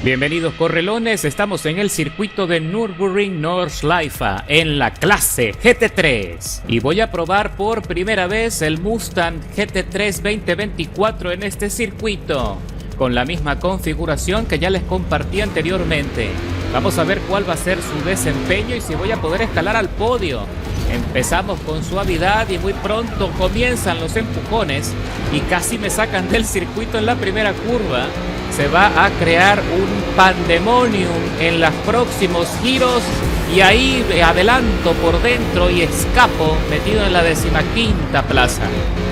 Bienvenidos correlones, estamos en el circuito de Nürburgring Nordschleife en la clase GT3 y voy a probar por primera vez el Mustang GT3 2024 en este circuito con la misma configuración que ya les compartí anteriormente. Vamos a ver cuál va a ser su desempeño y si voy a poder escalar al podio. Empezamos con suavidad y muy pronto comienzan los empujones y casi me sacan del circuito en la primera curva. Se va a crear un pandemonium en los próximos giros y ahí adelanto por dentro y escapo metido en la 15ª plaza.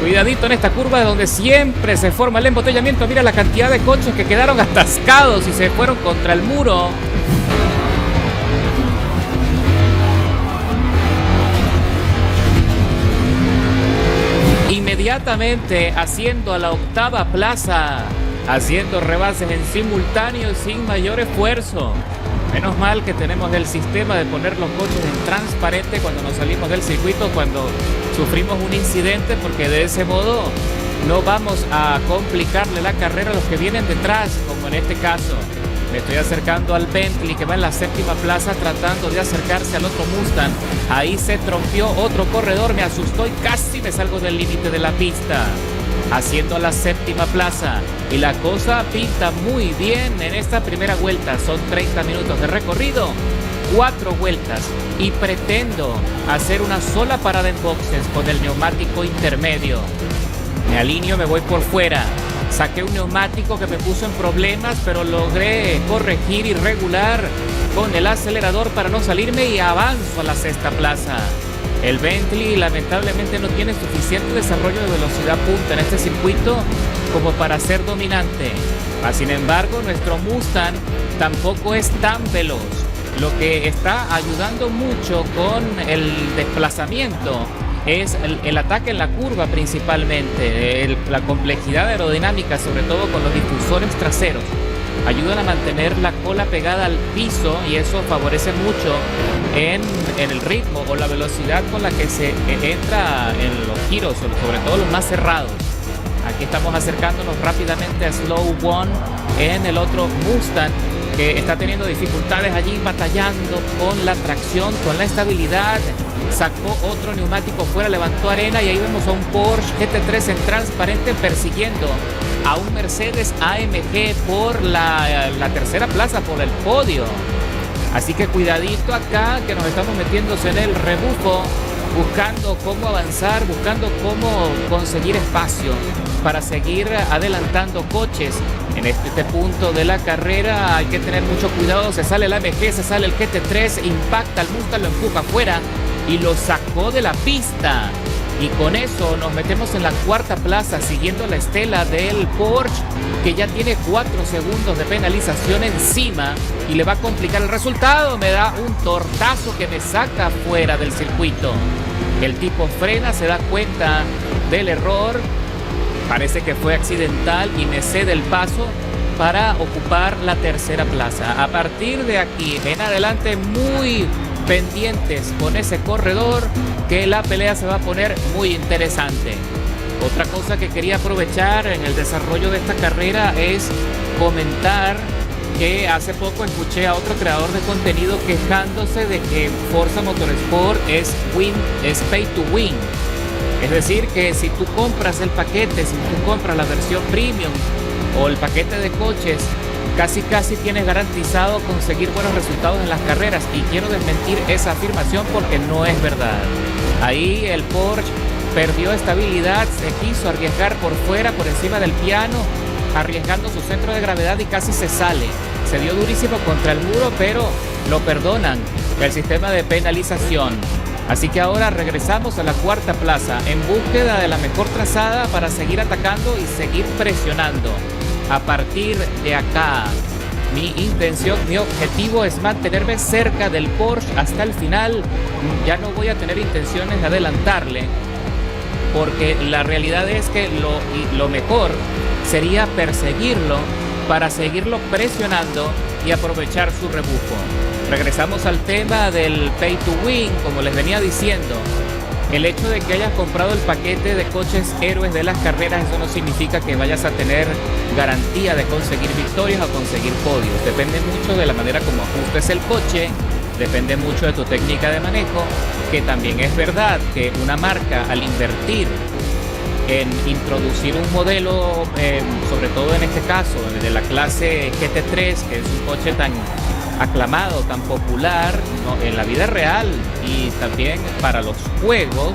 Cuidadito en esta curva donde siempre se forma el embotellamiento. Mira la cantidad de coches que quedaron atascados y se fueron contra el muro. Inmediatamente haciendo a la 8ª plaza, haciendo rebases en simultáneo y sin mayor esfuerzo. Menos mal que tenemos el sistema de poner los coches en transparente cuando nos salimos del circuito, cuando sufrimos un incidente, porque de ese modo no vamos a complicarle la carrera a los que vienen detrás, como en este caso. Me estoy acercando al Bentley que va en la 7ª plaza tratando de acercarse al otro Mustang. Ahí se trompió otro corredor, me asustó y casi me salgo del límite de la pista. Haciendo la 7ª plaza y la cosa pinta muy bien en esta primera vuelta. Son 30 minutos de recorrido, 4 vueltas y pretendo hacer una sola parada en boxes con el neumático intermedio. Me alineo, me voy por fuera. Saqué un neumático que me puso en problemas, pero logré corregir y regular con el acelerador para no salirme y avanzo a la 6ª plaza. El Bentley lamentablemente no tiene suficiente desarrollo de velocidad punta en este circuito como para ser dominante. Sin embargo, nuestro Mustang tampoco es tan veloz. Lo que está ayudando mucho con el desplazamiento es el ataque en la curva principalmente, la complejidad aerodinámica, sobre todo con los difusores traseros. Ayudan a mantener la cola pegada al piso y eso favorece mucho en el ritmo o la velocidad con la que se entra en los giros, sobre todo los más cerrados. Aquí estamos acercándonos rápidamente a Slow One en el otro Mustang que está teniendo dificultades allí, batallando con la tracción, con la estabilidad. Sacó otro neumático fuera, levantó arena y ahí vemos a un Porsche GT3 en transparente persiguiendo a un Mercedes AMG por la 3ª plaza, por el podio. Así que cuidadito acá, que nos estamos metiéndose en el rebufo, buscando cómo avanzar, buscando cómo conseguir espacio para seguir adelantando coches. En este punto de la carrera hay que tener mucho cuidado. Se sale el AMG, se sale el GT3, impacta al Mustang, lo empuja afuera y lo sacó de la pista. Y con eso nos metemos en la 4ª plaza, siguiendo la estela del Porsche, que ya tiene 4 segundos de penalización encima y le va a complicar el resultado. Me da un tortazo que me saca fuera del circuito. El tipo frena, se da cuenta del error, parece que fue accidental y me cede el paso para ocupar la 3ª plaza. A partir de aquí en adelante, muy pendientes con ese corredor, que la pelea se va a poner muy interesante. Otra cosa que quería aprovechar en el desarrollo de esta carrera es comentar que hace poco escuché a otro creador de contenido quejándose de que Forza Motorsport es pay to win. Es decir, que si tú compras el paquete, si tú compras la versión premium o el paquete de coches, casi tienes garantizado conseguir buenos resultados en las carreras, y quiero desmentir esa afirmación porque no es verdad. Ahí el Porsche perdió estabilidad, se quiso arriesgar por fuera, por encima del piano, arriesgando su centro de gravedad y casi se sale. Se dio durísimo contra el muro, pero lo perdonan el sistema de penalización. Así que ahora regresamos a la 4ª plaza en búsqueda de la mejor trazada para seguir atacando y seguir presionando. A partir de acá, mi intención, mi objetivo es mantenerme cerca del Porsche hasta el final. Ya no voy a tener intenciones de adelantarle, porque la realidad es que lo mejor sería perseguirlo para seguirlo presionando y aprovechar su rebufo. Regresamos al tema del pay to win, como les venía diciendo. El hecho de que hayas comprado el paquete de coches héroes de las carreras, eso no significa que vayas a tener garantía de conseguir victorias o conseguir podios. Depende mucho de la manera como ajustes el coche, depende mucho de tu técnica de manejo, que también es verdad que una marca al invertir en introducir un modelo, sobre todo en este caso, de la clase GT3, que es un coche tan aclamado, tan popular, ¿no?, en la vida real y también para los juegos,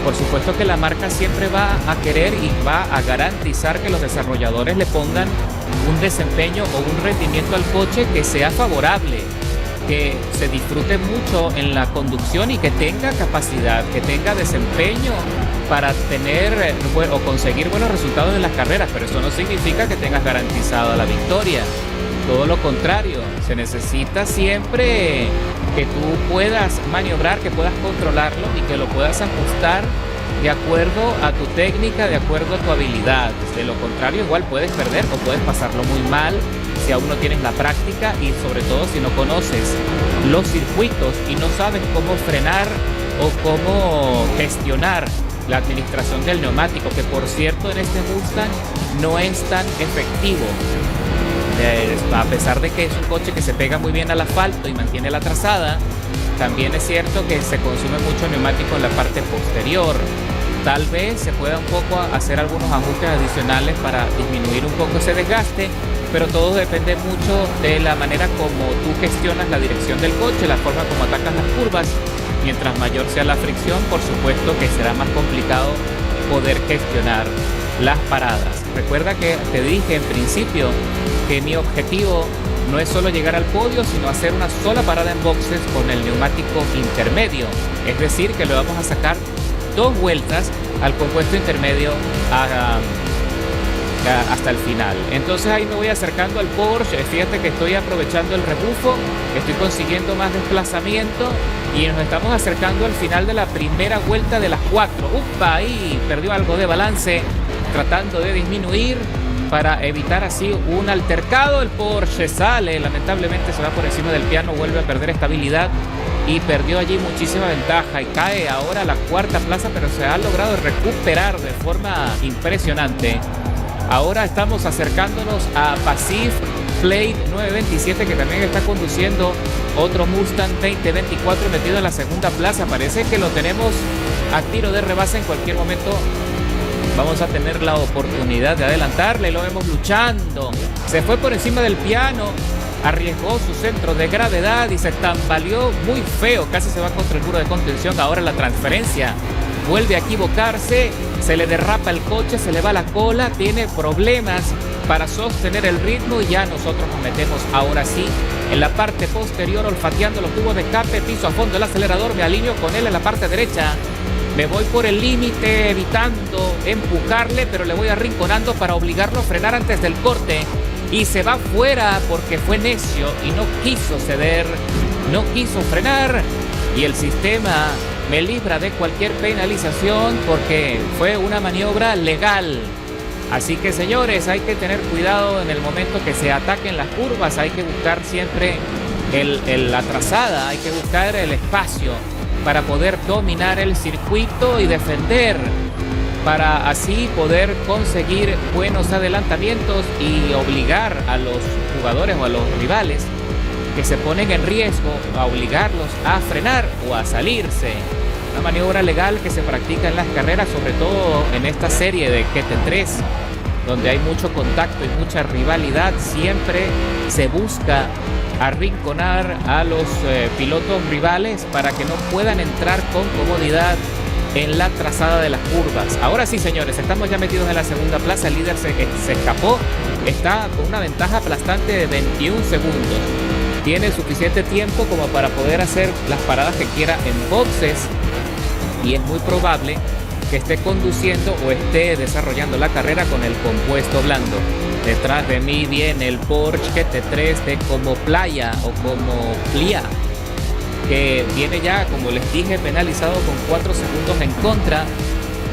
por supuesto que la marca siempre va a querer y va a garantizar que los desarrolladores le pongan un desempeño o un rendimiento al coche que sea favorable, que se disfrute mucho en la conducción y que tenga capacidad, que tenga desempeño para tener o conseguir buenos resultados en las carreras, pero eso no significa que tengas garantizada la victoria. Todo lo contrario, se necesita siempre que tú puedas maniobrar, que puedas controlarlo y que lo puedas ajustar de acuerdo a tu técnica, de acuerdo a tu habilidad. De lo contrario, igual puedes perder o puedes pasarlo muy mal si aún no tienes la práctica y sobre todo si no conoces los circuitos y no sabes cómo frenar o cómo gestionar la administración del neumático, que por cierto en este Mustang no es tan efectivo. A pesar de que es un coche que se pega muy bien al asfalto y mantiene la trazada, también es cierto que se consume mucho neumático en la parte posterior. Tal vez se pueda un poco hacer algunos ajustes adicionales para disminuir un poco ese desgaste, pero todo depende mucho de la manera como tú gestionas la dirección del coche, la forma como atacas las curvas. Mientras mayor sea la fricción, por supuesto que será más complicado poder gestionar las paradas. Recuerda que te dije en principio que mi objetivo no es solo llegar al podio, sino hacer una sola parada en boxes con el neumático intermedio. Es decir, que le vamos a sacar 2 vueltas al compuesto intermedio hasta el final. Entonces ahí me voy acercando al Porsche. Fíjate que estoy aprovechando el rebufo, estoy consiguiendo más desplazamiento y nos estamos acercando al final de la primera vuelta de las 4. ¡Upa! Ahí perdió algo de balance, tratando de disminuir para evitar así un altercado. El Porsche sale, lamentablemente se va por encima del piano, vuelve a perder estabilidad y perdió allí muchísima ventaja y cae ahora a la 4ª plaza, pero se ha logrado recuperar de forma impresionante. Ahora estamos acercándonos a Pacific Plate 927, que también está conduciendo otro Mustang 2024 metido en la 2ª plaza. Parece que lo tenemos a tiro de rebase. En cualquier momento vamos a tener la oportunidad de adelantarle. Lo vemos luchando. Se fue por encima del piano, arriesgó su centro de gravedad y se tambaleó muy feo. Casi se va contra el muro de contención. Ahora la transferencia vuelve a equivocarse. Se le derrapa el coche, se le va la cola. Tiene problemas para sostener el ritmo y ya nosotros nos metemos ahora sí en la parte posterior, olfateando los tubos de escape. Piso a fondo el acelerador, me alineo con él en la parte derecha. Me voy por el límite, evitando empujarle, pero le voy arrinconando para obligarlo a frenar antes del corte. Y se va fuera porque fue necio y no quiso ceder, no quiso frenar. Y el sistema me libra de cualquier penalización porque fue una maniobra legal. Así que, señores, hay que tener cuidado en el momento que se ataquen las curvas. Hay que buscar siempre la trazada, hay que buscar el espacio para poder dominar el circuito y defender, para así poder conseguir buenos adelantamientos y obligar a los jugadores o a los rivales que se ponen en riesgo, a obligarlos a frenar o a salirse. Una maniobra legal que se practica en las carreras, sobre todo en esta serie de GT3, donde hay mucho contacto y mucha rivalidad. Siempre se busca arrinconar a los pilotos rivales para que no puedan entrar con comodidad en la trazada de las curvas. Ahora sí, señores, estamos ya metidos en la 2ª plaza. El líder se escapó, está con una ventaja aplastante de 21 segundos. Tiene suficiente tiempo como para poder hacer las paradas que quiera en boxes y es muy probable que esté conduciendo o esté desarrollando la carrera con el compuesto blando. Detrás de mí viene el Porsche GT3 de como Playa o como Plia, que viene ya, como les dije, penalizado con 4 segundos en contra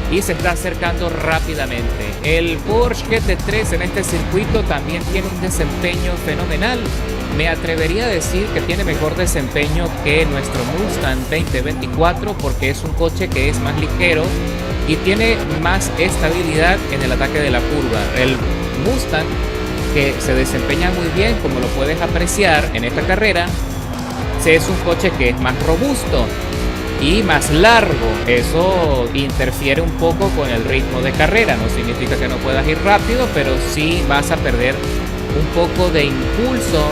y se está acercando rápidamente. El Porsche GT3 en este circuito también tiene un desempeño fenomenal. me atrevería a decir que tiene mejor desempeño que nuestro Mustang 2024 porque es un coche que es más ligero y tiene más estabilidad en el ataque de la curva. El Mustang, que se desempeña muy bien, como lo puedes apreciar en esta carrera, es un coche que es más robusto y más largo. Eso interfiere un poco con el ritmo de carrera. No significa que no puedas ir rápido, pero sí vas a perder un poco de impulso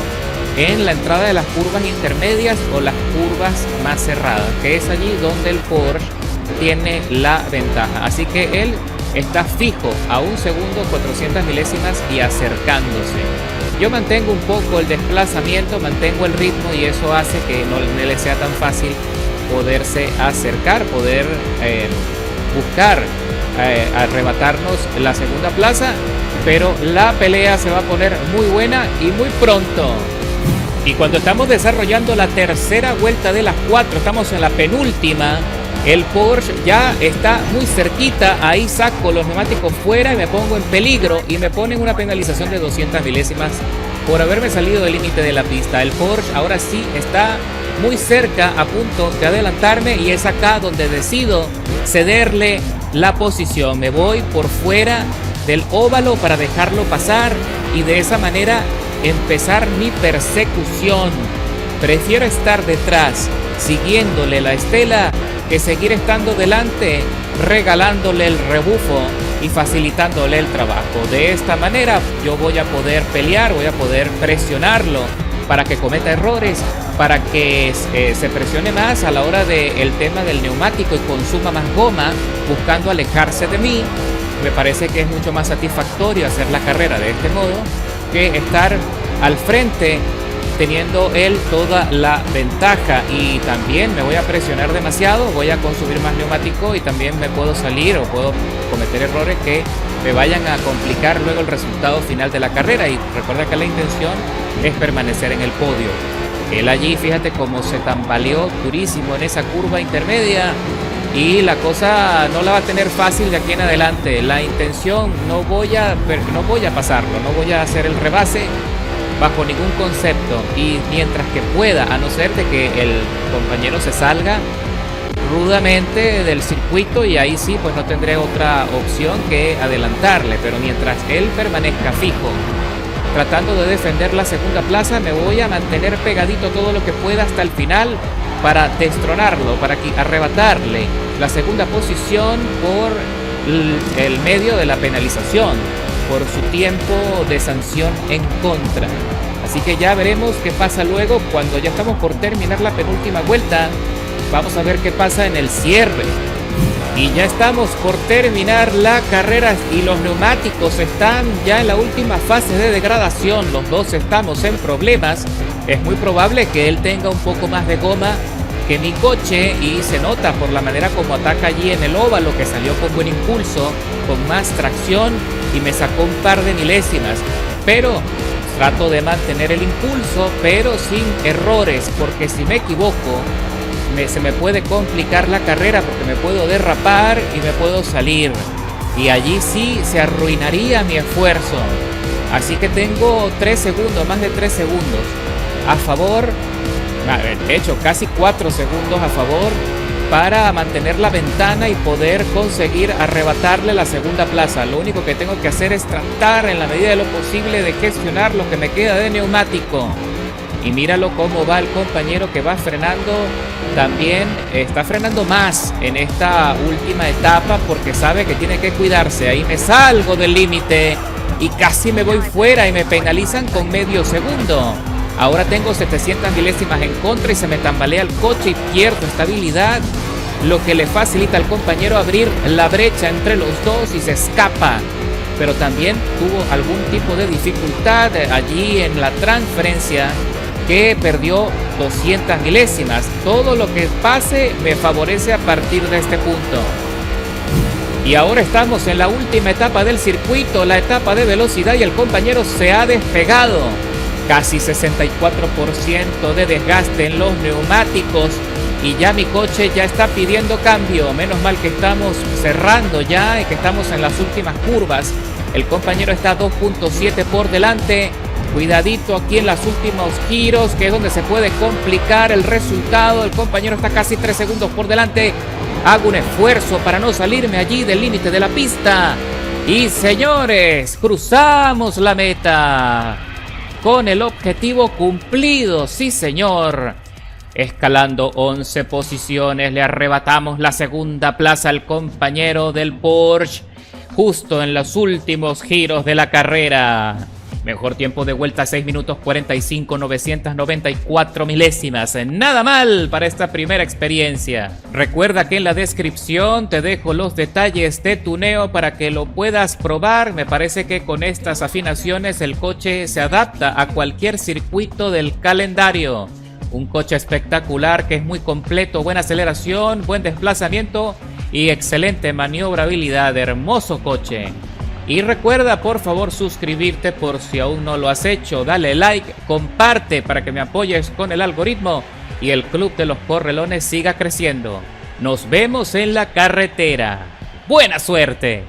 en la entrada de las curvas intermedias o las curvas más cerradas, que es allí donde el Porsche tiene la ventaja. Así que él está fijo a 1 segundo, 400 milésimas y acercándose. Yo mantengo un poco el desplazamiento, mantengo el ritmo y eso hace que no le sea tan fácil poderse acercar, poder buscar arrebatarnos la segunda plaza, pero la pelea se va a poner muy buena y muy pronto. Y cuando estamos desarrollando la tercera vuelta de las 4, estamos en la penúltima, el Porsche ya está muy cerquita. Ahí saco los neumáticos fuera y me pongo en peligro y me ponen una penalización de 200 milésimas por haberme salido del límite de la pista. El Porsche ahora sí está muy cerca, a punto de adelantarme, y es acá donde decido cederle la posición. Me voy por fuera del óvalo para dejarlo pasar y de esa manera empezar mi persecución. Prefiero estar detrás, siguiéndole la estela, que seguir estando delante, regalándole el rebufo y facilitándole el trabajo. De esta manera yo voy a poder pelear, voy a poder presionarlo para que cometa errores, para que se presione más a la hora del tema del neumático y consuma más goma, buscando alejarse de mí. Me parece que es mucho más satisfactorio hacer la carrera de este modo que estar al frente teniendo él toda la ventaja. Y también me voy a presionar demasiado, voy a consumir más neumático y también me puedo salir o puedo cometer errores que me vayan a complicar luego el resultado final de la carrera. Y recuerda que la intención es permanecer en el podio. Él allí, fíjate cómo se tambaleó durísimo en esa curva intermedia y la cosa no la va a tener fácil de aquí en adelante. La intención, no voy a pasarlo, no voy a hacer el rebase bajo ningún concepto, y mientras que pueda, a no ser de que el compañero se salga rudamente del circuito, y ahí sí pues no tendré otra opción que adelantarle, pero mientras él permanezca fijo tratando de defender la segunda plaza, me voy a mantener pegadito todo lo que pueda hasta el final para destronarlo, para arrebatarle la segunda posición por el medio de la penalización, por su tiempo de sanción en contra. Así que ya veremos qué pasa luego cuando ya estamos por terminar la penúltima vuelta. Vamos a ver qué pasa en el cierre. Y ya estamos por terminar la carrera y los neumáticos están ya en la última fase de degradación. Los dos estamos en problemas. Es muy probable que él tenga un poco más de goma que mi coche, y se nota por la manera como ataca allí en el óvalo, que salió con buen impulso, con más tracción y me sacó un par de milésimas. Pero trato de mantener el impulso, pero sin errores, porque si me equivoco se me puede complicar la carrera, porque me puedo derrapar y me puedo salir, y allí sí se arruinaría mi esfuerzo. Así que tengo 3 segundos, más de 3 segundos a favor, de hecho casi 4 segundos a favor, para mantener la ventana y poder conseguir arrebatarle la segunda plaza. Lo único que tengo que hacer es tratar en la medida de lo posible de gestionar lo que me queda de neumático. Y míralo cómo va el compañero, que va frenando. También está frenando más en esta última etapa porque sabe que tiene que cuidarse. Ahí me salgo del límite y casi me voy fuera y me penalizan con medio segundo. Ahora tengo 700 milésimas en contra y se me tambalea el coche y pierdo estabilidad, lo que le facilita al compañero abrir la brecha entre los dos y se escapa. Pero también tuvo algún tipo de dificultad allí en la transferencia, que perdió 200 milésimas. Todo lo que pase me favorece a partir de este punto. Y ahora estamos en la última etapa del circuito, la etapa de velocidad, y el compañero se ha despegado. Casi 64% de desgaste en los neumáticos y ya mi coche ya está pidiendo cambio. Menos mal que estamos cerrando ya y que estamos en las últimas curvas. El compañero está 2.7 por delante Cuidadito aquí en los últimos giros, que es donde se puede complicar el resultado. El compañero está casi 3 segundos por delante. Hago un esfuerzo para no salirme allí del límite de la pista. Y señores, cruzamos la meta con el objetivo cumplido. Sí, señor. Escalando 11 posiciones, le arrebatamos la segunda plaza al compañero del Porsche justo en los últimos giros de la carrera. Mejor tiempo de vuelta, 6 minutos 45, 994 milésimas. Nada mal para esta primera experiencia. Recuerda que en la descripción te dejo los detalles de tuneo para que lo puedas probar. Me parece que con estas afinaciones el coche se adapta a cualquier circuito del calendario. Un coche espectacular que es muy completo, buena aceleración, buen desplazamiento y excelente maniobrabilidad. Hermoso coche. Y recuerda por favor suscribirte por si aún no lo has hecho. Dale like, comparte para que me apoyes con el algoritmo y el Club de los Correlones siga creciendo. Nos vemos en la carretera. ¡Buena suerte!